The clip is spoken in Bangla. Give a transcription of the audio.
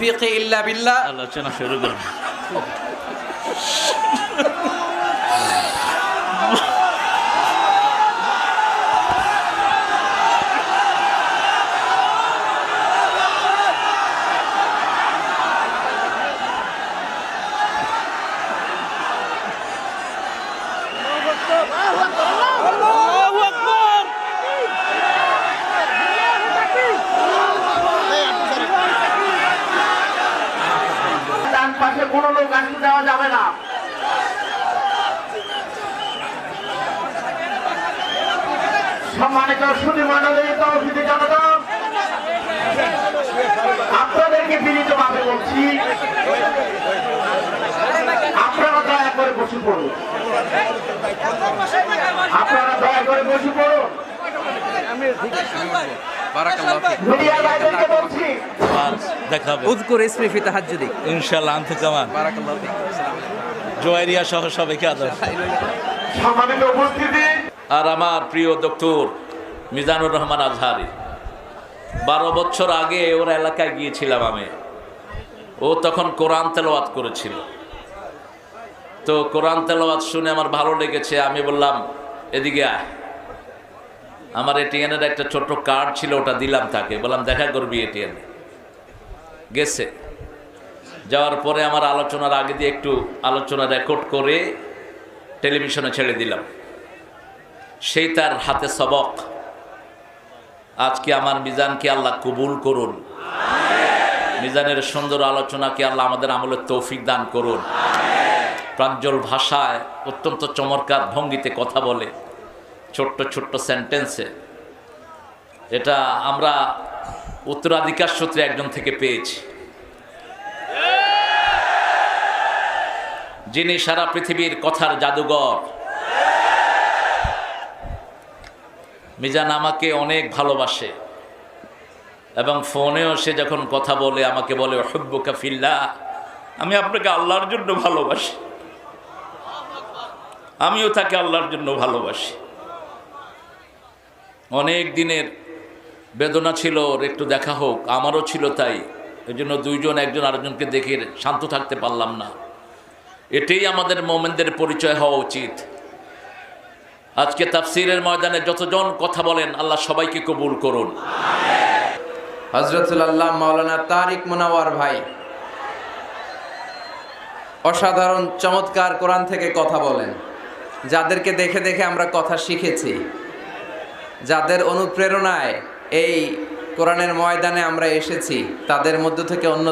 তৌফিক ইল্লা বিল্লাহ। আলোচনা শুরু করুন। পাশে কোনো লোক আসতে দেওয়া যাবে না। সম্মানিত সুধী মণ্ডলী, তৌহিদি জনতা, আপনাদেরকে বিনীতভাবে বলছি, আপনারা দয়া করে বসে পড়ুন। আপনারা দয়া করে বসে পড়ুন। মিডিয়ার ভাইদেরকে বলছি, দেখাবে উযকুর ইসমি ফি তাহাজ্জুদি। ইনশাআল্লাহ। আনতে কামান বারাকাল্লাহু ফিক। জোয়ারিয়া সহ সবাইকে আদর। সম্মানিত উপস্থিতি, আর আমার প্রিয় ডক্টর মিজানুর রহমান আজহারি, 12 বছর আগে ওর এলাকায় গিয়েছিলাম আমি। ও তখন কোরআন তেলাওয়াত করেছিল। তো কোরআন তেলাওয়াত শুনে আমার ভালো লেগেছে। আমি বললাম এদিকে আয়। আমার এটিএনের একটা ছোট্ট কার্ড ছিল, ওটা দিলাম তাকে, বললাম দেখা করবি এটিএন। গেছে। যাওয়ার পরে আমার আলোচনার আগে দিয়ে একটু আলোচনা রেকর্ড করে টেলিভিশনে ছেড়ে দিলাম। সেই তার হাতে সবক। আজকে আমার মিজানকে আল্লাহ কবুল করুন। মিজানের সুন্দর আলোচনাকে আল্লাহ আমাদের আমলের তৌফিক দান করুন। প্রাঞ্জল ভাষায় অত্যন্ত চমৎকার ভঙ্গিতে কথা বলে, ছোট্ট ছোট্ট সেন্টেন্সে। এটা আমরা উত্তরাধিকার সূত্রে একজন থেকে পেয়েছি, যিনি সারা পৃথিবীর কথার জাদুঘর। মিজান আমাকে অনেক ভালোবাসে এবং ফোনেও সে যখন কথা বলে আমাকে বলে হুব্বুকা ফিল্লাহ, আমি আপনাকে আল্লাহর জন্য ভালোবাসি। আমিও তাকে আল্লাহর জন্য ভালোবাসি। অনেক দিনের বেদনা ছিল ওর একটু দেখা হোক, আমারও ছিল তাই। এই জন্য দুইজন একজন আরেকজনকে দেখে শান্ত থাকতে পারলাম না। এটাই আমাদের মোমেনদের পরিচয় হওয়া উচিত। আজকে তাফসীরের ময়দানে যতজন কথা বলেন আল্লাহ সবাইকে কবুল করুন। হযরতুল আল্লাহ মাওলানা তারিক মুনাওয়ার ভাই অসাধারণ চমৎকার কোরআন থেকে কথা বলেন। যাদেরকে দেখে দেখে আমরা কথা শিখেছি, যাদের অনুপ্রেরণায় এই কোরআনের ময়দানে আমরা এসেছি, তাদের মধ্য থেকে অন্যতম